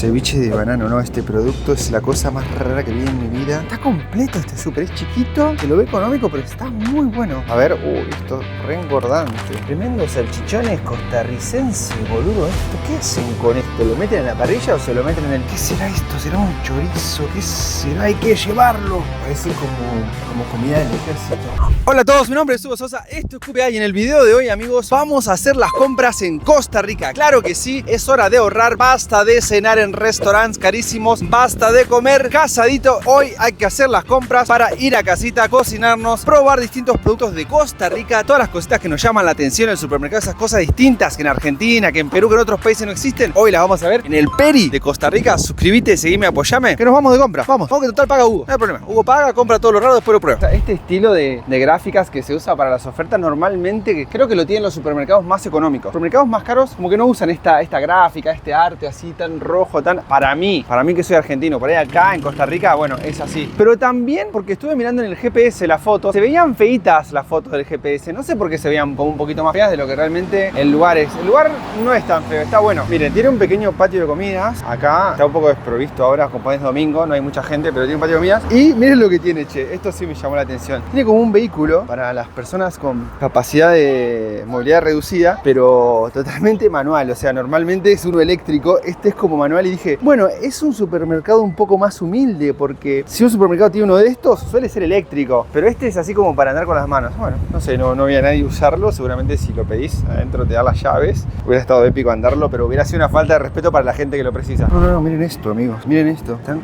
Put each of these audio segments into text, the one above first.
Ceviche de banano, no, este producto es la cosa más rara que vi en mi vida. Está completo este súper, es chiquito, se lo ve económico, pero está muy bueno. A ver, esto es re engordante. Tremendos salchichones costarricenses, boludo. ¿Qué hacen con esto? ¿Lo meten en la parrilla o se lo meten en el...? ¿Qué será esto? ¿Será un chorizo? ¿Qué será? Hay que llevarlo. Parece como comida del ejército. Hola a todos, mi nombre es Hugo Sosa, esto es QPA y en el video de hoy, amigos, vamos a hacer las compras en Costa Rica. Claro que sí, es hora de ahorrar, basta de cenar en restaurantes carísimos, basta de comer casadito. Hoy hay que hacer las compras para ir a casita, cocinarnos, probar distintos productos de Costa Rica, todas las cositas que nos llaman la atención en el supermercado, esas cosas distintas que en Argentina, que en Perú, que en otros países no existen. Hoy las vamos a ver en el Peri de Costa Rica. Suscríbete, seguime, apoyame, que nos vamos de compra. Vamos que total paga Hugo, no hay problema. Hugo paga, compra todo lo raro, después lo prueba. Este estilo de gráficas que se usa para las ofertas normalmente, que creo que lo tienen los supermercados más económicos. Los supermercados más caros como que no usan esta gráfica, este arte así tan rojo, tan... Para mí que soy argentino, por ahí acá en Costa Rica, bueno, es así. Pero también porque estuve mirando en el GPS las fotos, se veían feitas las fotos del GPS. No sé por qué se veían como un poquito más feas de lo que realmente el lugar es. El lugar no es tan feo, está bueno. Miren, tiene un pequeño patio de comidas. Acá está un poco desprovisto ahora, como es domingo, no hay mucha gente, pero tiene un patio de comidas. Y miren lo que tiene, che, esto sí me llamó la atención. Tiene como un vehículo para las personas con capacidad de movilidad reducida, pero totalmente manual. O sea, normalmente es uno eléctrico, este es como manual. Y dije, bueno, es un supermercado un poco más humilde, porque si un supermercado tiene uno de estos, suele ser eléctrico, pero este es así como para andar con las manos. Bueno, no sé, no vi a nadie usarlo. Seguramente si lo pedís adentro te da las llaves. Hubiera estado épico andarlo, pero hubiera sido una falta de respeto para la gente que lo precisa. No, miren esto, amigos, miren esto. Son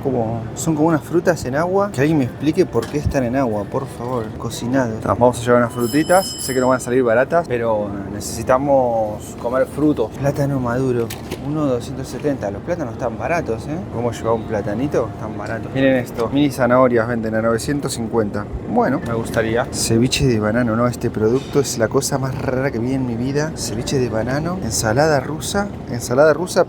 como unas frutas en agua. Que alguien me explique por qué están en agua, por favor. Cocinados. Vamos a llevar unas frutitas. Sé que no van a salir baratas, pero necesitamos comer frutos. Plátano maduro, 1,270. Los plátanos están baratos, ¿eh? ¿Cómo llevar un platanito? Están baratos. Miren esto, mini zanahorias venden a 950. Bueno, me gustaría. Ceviche de banano, no, este producto es la cosa más rara que vi en mi vida. Ceviche de banano, ensalada rusa,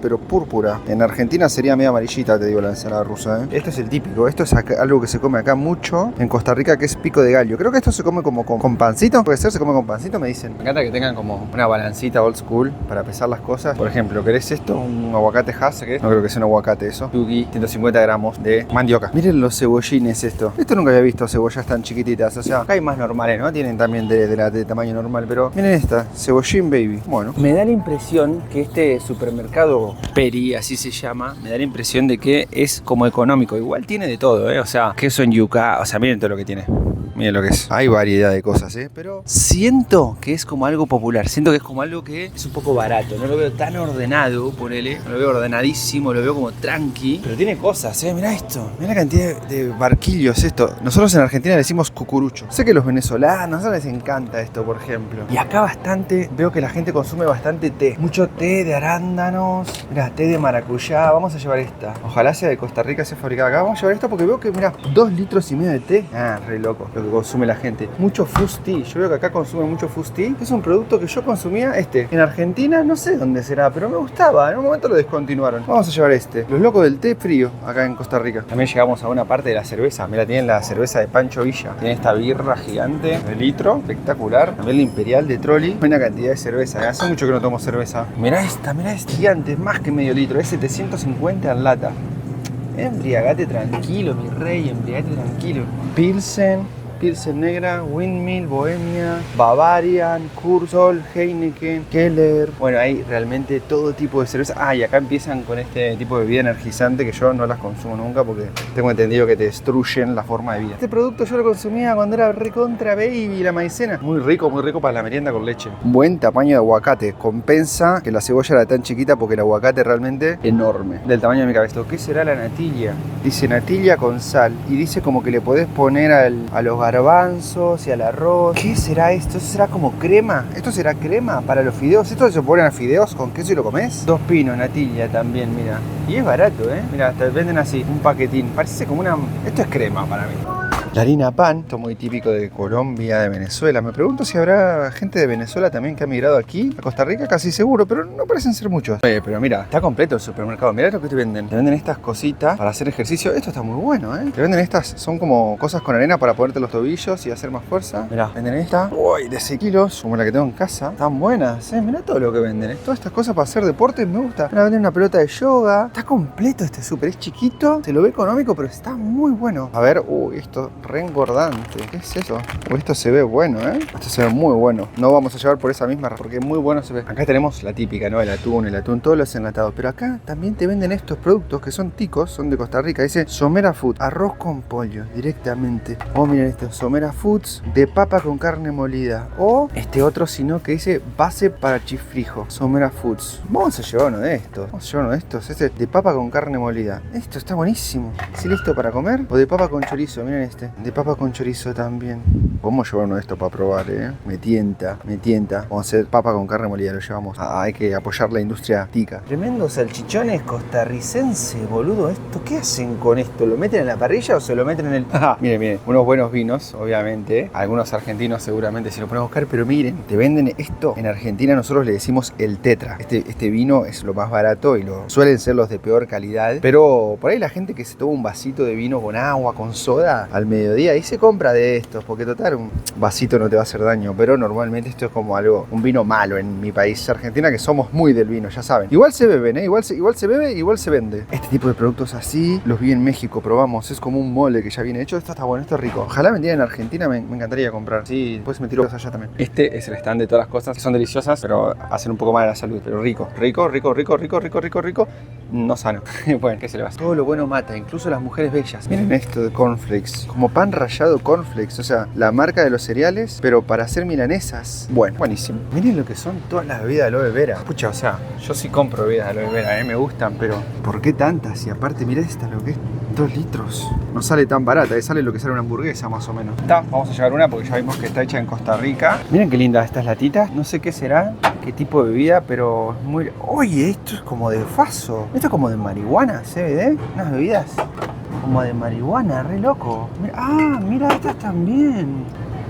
pero púrpura. En Argentina sería medio amarillita, te digo, la ensalada rusa, ¿eh? Esto es el típico, esto es algo que se come acá mucho en Costa Rica, que es pico de gallo. Creo que esto se come como con pancito, puede ser, se come con pancito, me dicen. Me encanta que tengan como una balancita old school para pesar las cosas. Por ejemplo, ¿querés esto? Un aguacate Hass, ¿qué? No creo que sea un aguacate eso. Yugi, 150 gramos de mandioca. Miren los cebollines esto. Esto nunca había visto cebollas tan chiquititas. O sea, acá hay más normales, ¿no? Tienen también de tamaño normal, pero miren esta, cebollín baby. Bueno, me da la impresión que este supermercado Peri, así se llama, me da la impresión de que es como económico. Igual tiene de todo, ¿eh? O sea, queso en yuca, o sea, miren todo lo que tiene. Miren lo que es. Hay variedad de cosas, pero siento que es como algo popular. Siento que es como algo que es un poco barato. No lo veo tan ordenado, ponele. No lo veo ordenadísimo, lo veo como tranqui. Pero tiene cosas, Mirá esto. Mirá la cantidad de barquillos esto. Nosotros en Argentina le decimos cucurucho. Sé que los venezolanos les encanta esto, por ejemplo. Y acá veo que la gente consume bastante té. Mucho té de arándanos. Mirá, té de maracuyá. Vamos a llevar esta. Ojalá sea de Costa Rica, sea fabricada acá. Vamos a llevar esto porque veo que, mirá, 2,5 litros de té. Re loco lo que consume la gente. Mucho fusti. Yo veo que acá consume mucho fusti. Es un producto que yo consumía en Argentina, no sé dónde será, pero me gustaba. En un momento lo descontinuaron. Vamos a llevar este. Los locos del té frío acá en Costa Rica. También llegamos a una parte de la cerveza. Mira, tienen la cerveza de Pancho Villa. Tienen esta birra gigante de litro. Espectacular. También la Imperial de Trolli. Buena cantidad de cerveza. Hace mucho que no tomo cerveza. Mirá esta gigante. Es más que medio litro. Es 750 en lata. Embriagate tranquilo, mi rey. Embriagate tranquilo. Pilsen negra, Windmill, Bohemia, Bavarian, Kursol, Heineken, Keller. Bueno, hay realmente todo tipo de cerveza. Y acá empiezan con este tipo de bebida energizante que yo no las consumo nunca porque tengo entendido que te destruyen la forma de vida. Este producto yo lo consumía cuando era recontra baby, la maicena. Muy rico para la merienda con leche. Buen tamaño de aguacate. Compensa que la cebolla era tan chiquita porque el aguacate realmente enorme. Del tamaño de mi cabeza. ¿Qué será la natilla? Dice natilla con sal. Y dice como que le podés poner a los garbanzos y al arroz. ¿Qué será esto? ¿Esto será como crema? ¿Esto será crema para los fideos? ¿Esto se ponen a fideos con queso y lo comes? 2 pinos, natilla también, mira. Y es barato, Mira, te venden así, un paquetín. Parece como una... Esto es crema para mí. La harina pan, esto muy típico de Colombia, de Venezuela. Me pregunto si habrá gente de Venezuela también que ha migrado aquí a Costa Rica, casi seguro, pero no parecen ser muchos. Pero mira, está completo el supermercado. Mirá lo que te venden. Te venden estas cositas para hacer ejercicio. Esto está muy bueno, ¿eh? Te venden estas, son como cosas con arena para ponerte los tobillos y hacer más fuerza. Mirá, venden esta. Uy, de 6 kilos, como la que tengo en casa. Están buenas, ¿eh? Mirá todo lo que venden. Todas estas cosas para hacer deporte me gusta. Mirá, venden una pelota de yoga. Está completo este súper. Es chiquito, se lo ve económico, pero está muy bueno. A ver, uy, esto re engordante. ¿Qué es eso? Uy, esto se ve bueno, ¿eh? Esto se ve muy bueno. No vamos a llevar por esa misma, porque muy bueno se ve. Acá tenemos la típica, ¿no? El atún, todos los enlatados. Pero acá también te venden estos productos que son ticos, son de Costa Rica. Dice Somera Food, arroz con pollo, directamente. O miren esto, Somera Foods, de papa con carne molida. O este otro, sino que dice base para chifrijo, Somera Foods. Vamos a llevar uno de estos. Vamos a llevar uno de estos. Este de papa con carne molida. Esto está buenísimo. ¿Sí listo para comer? O de papa con chorizo, miren este. De papa con chorizo también. Vamos a llevar uno de estos para probar, ¿eh? Me tienta. Vamos a hacer papa con carne molida, lo llevamos. Hay que apoyar la industria tica. Tremendos salchichones costarricenses, boludo. ¿Esto qué hacen con esto? ¿Lo meten en la parrilla o se lo meten en el...? Miren, unos buenos vinos, obviamente. Algunos argentinos seguramente se lo pueden buscar, pero miren, te venden esto. En Argentina nosotros le decimos el tetra. Este vino es lo más barato y suelen ser los de peor calidad. Pero por ahí la gente que se toma un vasito de vino con agua, con soda, al mediodía, y se compra de estos, porque total, un vasito no te va a hacer daño. Pero normalmente esto es como algo, un vino malo en mi país, Argentina, que somos muy del vino, ya saben. Igual se beben, ¿eh? Igual se bebe, igual se vende. Este tipo de productos así, los vi en México, probamos. Es como un mole que ya viene hecho. Esto está bueno, esto es rico. Ojalá vendieran en Argentina, me encantaría comprar. Sí, después me tiro allá también. Este es el stand de todas las cosas que son deliciosas, pero hacen un poco mal a la salud. Pero rico. No sano. Bueno, ¿qué se le va a hacer? Todo lo bueno mata, incluso las mujeres bellas. Miren esto de cornflakes, como pan rallado cornflakes, o sea, la marca de los cereales, pero para hacer milanesas. Bueno, buenísimo. Miren lo que son todas las bebidas de aloe vera. Pucha, o sea, yo sí compro bebidas de aloe vera, me gustan, pero ¿por qué tantas? Y aparte, mira esta, lo que es 2 litros. No sale tan barata, sale lo que sale una hamburguesa más o menos. Vamos a llevar una porque ya vimos que está hecha en Costa Rica. Miren qué lindas estas latitas, no sé qué será, qué tipo de bebida, pero es muy... Oye, esto es como de faso. Esto es como de marihuana, CBD, unas bebidas como de marihuana, re loco. Mira estas también.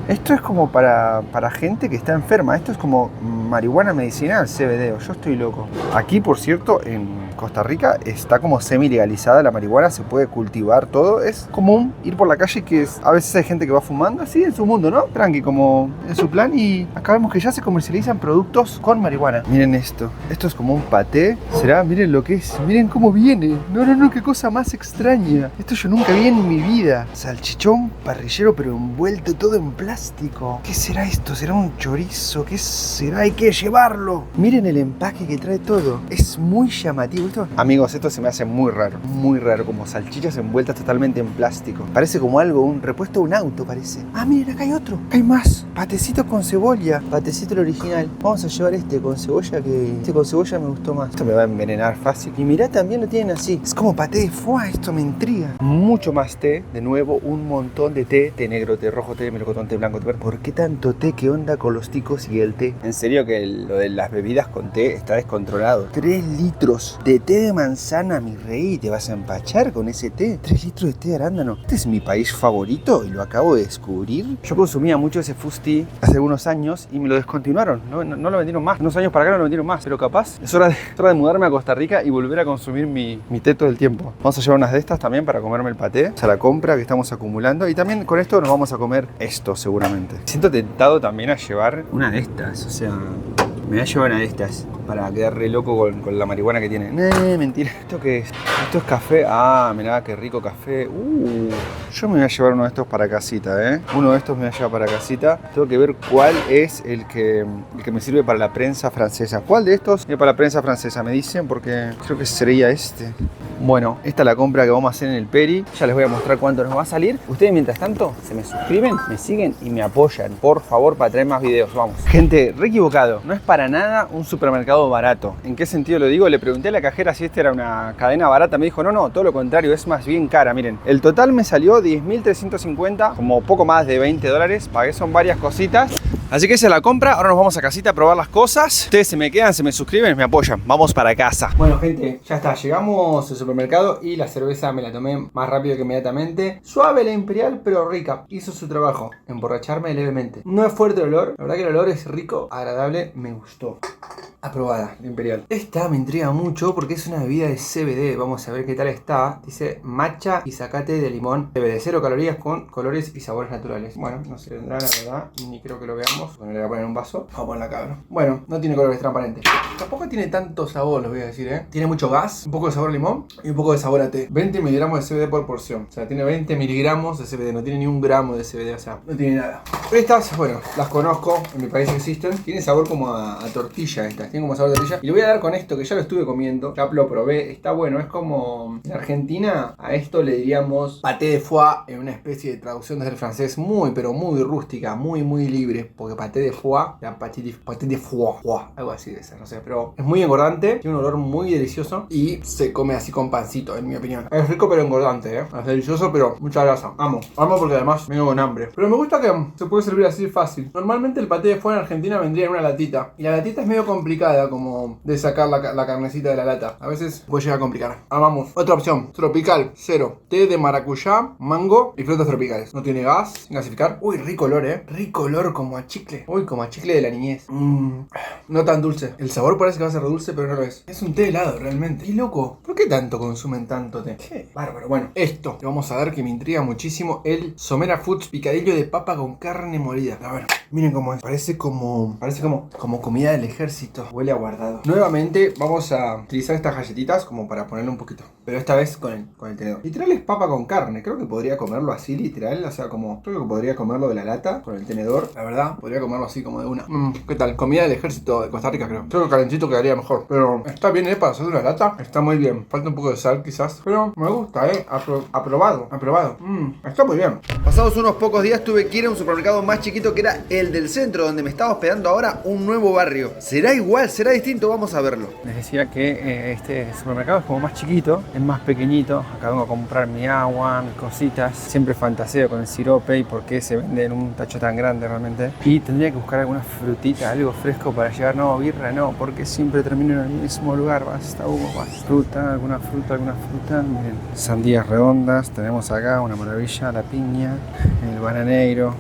Esto es como para gente que está enferma. Esto es como marihuana medicinal, CBD, o yo estoy loco. Aquí, por cierto, en Costa Rica está como semi-legalizada la marihuana, se puede cultivar todo. Es común ir por la calle que a veces hay gente que va fumando así en su mundo, ¿no? Tranqui, como en su plan. Y acá vemos que ya se comercializan productos con marihuana. Miren esto. Esto es como un paté. ¿Será? Miren lo que es. Miren cómo viene. No, qué cosa más extraña. Esto yo nunca vi en mi vida. Salchichón parrillero, pero envuelto todo en plástico. ¿Qué será esto? ¿Será un chorizo? ¿Qué será? Hay que llevarlo. Miren el empaque que trae todo. Es muy llamativo. Amigos, esto se me hace muy raro, como salchichas envueltas totalmente en plástico. Parece como algo, un repuesto de un auto parece. Miren, acá hay otro, acá hay más. Patecito con cebolla, patecito el original. Vamos a llevar este con cebolla, que este con cebolla me gustó más. Esto me va a envenenar fácil. Y mirá, también lo tienen así. Es como paté de foie, esto me intriga. Mucho más té, de nuevo, un montón de té negro, té rojo, té melocotón, té blanco, té verde. ¿Por qué tanto té? ¿Qué onda con los ticos y el té? En serio que lo de las bebidas con té está descontrolado. 3 litros de té de manzana, mi rey, ¿te vas a empachar con ese té? 3 litros de té de arándano. Este es mi país favorito y lo acabo de descubrir. Yo consumía mucho ese fusti hace unos años y me lo descontinuaron. No lo vendieron más. Unos años para acá no lo vendieron más. Pero capaz es hora de mudarme a Costa Rica y volver a consumir mi té todo el tiempo. Vamos a llevar unas de estas también para comerme el paté. O sea, la compra que estamos acumulando. Y también con esto nos vamos a comer esto seguramente. Siento tentado también a llevar una de estas. O sea, me voy a llevar una de estas para quedar re loco con la marihuana que tiene. Mentira. ¿Esto qué es? Esto es café. Mirá, qué rico café. Yo me voy a llevar uno de estos para casita, Uno de estos me voy a llevar para casita. Tengo que ver cuál es el que me sirve para la prensa francesa. ¿Cuál de estos es para la prensa francesa? Me dicen, porque creo que sería este. Bueno, esta es la compra que vamos a hacer en el Peri. Ya les voy a mostrar cuánto nos va a salir. Ustedes, mientras tanto, se me suscriben, me siguen y me apoyan, por favor, para traer más videos. Vamos. Gente, re equivocado. No es para nada un supermercado barato. ¿En qué sentido lo digo? Le pregunté a la cajera si esta era una cadena barata. Me dijo, no, todo lo contrario, es más bien cara. Miren, el total me salió 10.350, como poco más de $20. Pagué son varias cositas. Así que esa es la compra. Ahora nos vamos a casita a probar las cosas. Ustedes se me quedan, se me suscriben, me apoyan. Vamos para casa. Bueno, gente, ya está. Llegamos al supermercado y la cerveza me la tomé más rápido que inmediatamente. Suave la Imperial, pero rica. Hizo su trabajo. Emborracharme levemente. No es fuerte el olor. La verdad que el olor es rico, agradable. Me gustó. Aprobada, la Imperial. Esta me intriga mucho porque es una bebida de CBD. Vamos a ver qué tal está. Dice matcha y zacate de limón. CBD, 0 calorías con colores y sabores naturales. Bueno, no se vendrá la verdad. Ni creo que lo veamos. Bueno, le voy a poner un vaso. Vamos a ponerla acá, ¿no? Bueno, no tiene colores transparentes. Tampoco tiene tanto sabor, les voy a decir, ¿eh? Tiene mucho gas, un poco de sabor a limón y un poco de sabor a té. 20 miligramos de CBD por porción. O sea, tiene 20 miligramos de CBD. No tiene ni un gramo de CBD. O sea, no tiene nada. Estas, bueno, las conozco. En mi país existen. Tiene sabor como a tortilla estas. Tiene como sabor de tortilla. Y le voy a dar con esto que ya lo estuve comiendo. Ya lo probé. Está bueno. Es como en Argentina a esto le diríamos paté de foie en una especie de traducción desde el francés muy, pero muy rústica. Muy, muy libre. Porque paté de foie, la paté de foie. Algo así de esa, no sé. Pero es muy engordante. Tiene un olor muy delicioso. Y se come así con pancito, en mi opinión. Es rico pero engordante, ¿eh? Es delicioso pero mucha grasa. Amo porque además vengo con hambre. Pero me gusta que se puede servir así fácil. Normalmente el paté de foie en Argentina vendría en una latita. Y la latita es medio complicada como de sacar la carnecita de la lata. A veces puede llegar a complicar. Amamos. Otra opción. Tropical, 0. Té de maracuyá, mango y frutas tropicales. No tiene gas, sin gasificar. Uy, rico olor, rico olor como a chicle. Uy, como a chicle de la niñez. No tan dulce. El sabor parece que va a ser dulce, pero no lo es. Es un té helado, realmente. Qué loco. ¿Por qué tanto consumen tanto té? Qué bárbaro. Bueno, esto le vamos a dar que me intriga muchísimo. El Somera Foods picadillo de papa con carne molida. A ver, miren cómo es. Parece como comida del ejército. Huele a guardado. Nuevamente vamos a utilizar estas galletitas como para ponerle un poquito. Pero esta vez con el tenedor. Literal es papa con carne. Creo que podría comerlo así, literal. O sea, creo que podría comerlo de la lata con el tenedor. La verdad, podría comerlo así como de una. ¿Qué tal? Comida del ejército de Costa Rica, creo. Creo que calentito quedaría mejor. Pero está bien, para hacer una lata. Está muy bien. Falta un poco de sal quizás. Pero me gusta, aprobado. Está muy bien. Pasados unos pocos días tuve que ir a un supermercado más chiquito que era el del centro, donde me estaba hospedando ahora un nuevo barrio. ¿Será igual? ¿Será distinto? Vamos a verlo. Les decía que este supermercado es como más chiquito, es más pequeñito. Acá vengo a comprar mi agua, mis cositas. Siempre fantaseo con el sirope y por qué se vende en un tacho tan grande realmente. Y tendría que buscar alguna frutita, algo fresco para llevar. No, birra no, porque siempre termino en el mismo lugar. Basta, Hugo, basta. Fruta, alguna fruta. Miren, sandías redondas. Tenemos acá una maravilla, la piña, el bananeiro.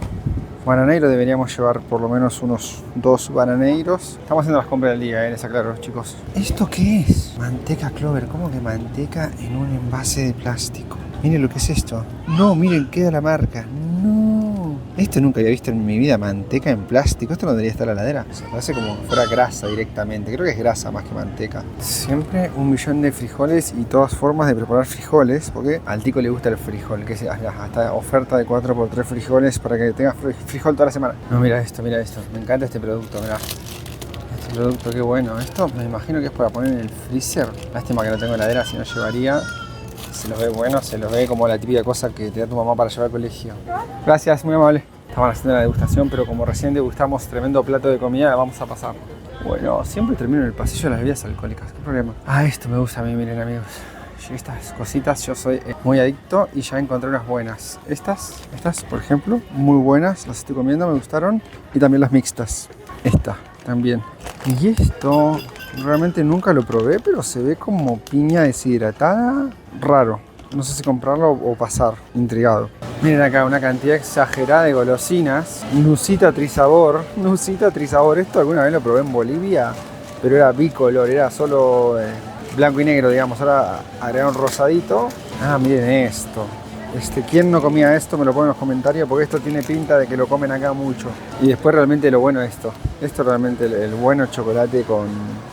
Bananeiro deberíamos llevar por lo menos unos 2 bananeiros. Estamos haciendo las compras del día, les aclaro, chicos. ¿Esto qué es? Manteca Clover. ¿Cómo que manteca en un envase de plástico? Miren lo que es esto. No, miren, queda la marca. No. Esto nunca había visto en mi vida, manteca en plástico. Esto no debería estar en la heladera. Se parece como que fuera grasa directamente. Creo que es grasa más que manteca. Siempre 1 millón de frijoles y todas formas de preparar frijoles. Porque al tico le gusta el frijol. Que es hasta oferta de 4x3 frijoles para que tengas frijol toda la semana. No, mira esto. Me encanta este producto, mirá. Este producto, qué bueno. Esto me imagino que es para poner en el freezer. Lástima que no tengo heladera, si no llevaría. Se los ve bueno, se los ve como la típica cosa que te da tu mamá para llevar al colegio. Gracias, muy amable. Estaban haciendo la degustación, pero como recién degustamos tremendo plato de comida, vamos a pasar. Bueno, siempre termino en el pasillo de las bebidas alcohólicas, ¿qué problema? Esto me gusta a mí, miren amigos. Estas cositas yo soy muy adicto y ya encontré unas buenas. Estas por ejemplo, muy buenas, las estoy comiendo, me gustaron. Y también las mixtas. Esta también. Y esto realmente nunca lo probé, pero se ve como piña deshidratada. Raro. No sé si comprarlo o pasar. Intrigado. Miren acá una cantidad exagerada de golosinas. Nusita Trisabor. Esto alguna vez lo probé en Bolivia, pero era bicolor, era solo blanco y negro, digamos. Ahora agregaron rosadito. Miren esto. ¿Quién no comía esto? Me lo pone en los comentarios porque esto tiene pinta de que lo comen acá mucho. Y después realmente lo bueno es esto. Esto realmente el bueno chocolate con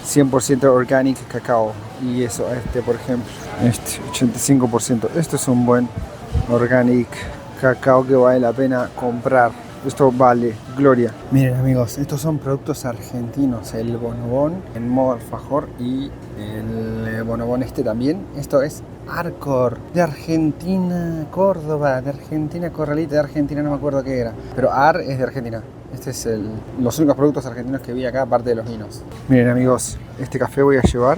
100% organic cacao. Y eso, por ejemplo, 85%. Esto es un buen organic cacao que vale la pena comprar. Esto vale gloria. Miren amigos, estos son productos argentinos. El bonobón en modo alfajor y el bonobón también. Esto es Arcor, de Argentina, Córdoba, de Argentina, Corralito, de Argentina, no me acuerdo qué era. Pero Ar es de Argentina. Este es los únicos productos argentinos que vi acá, aparte de los vinos. Miren amigos, este café voy a llevar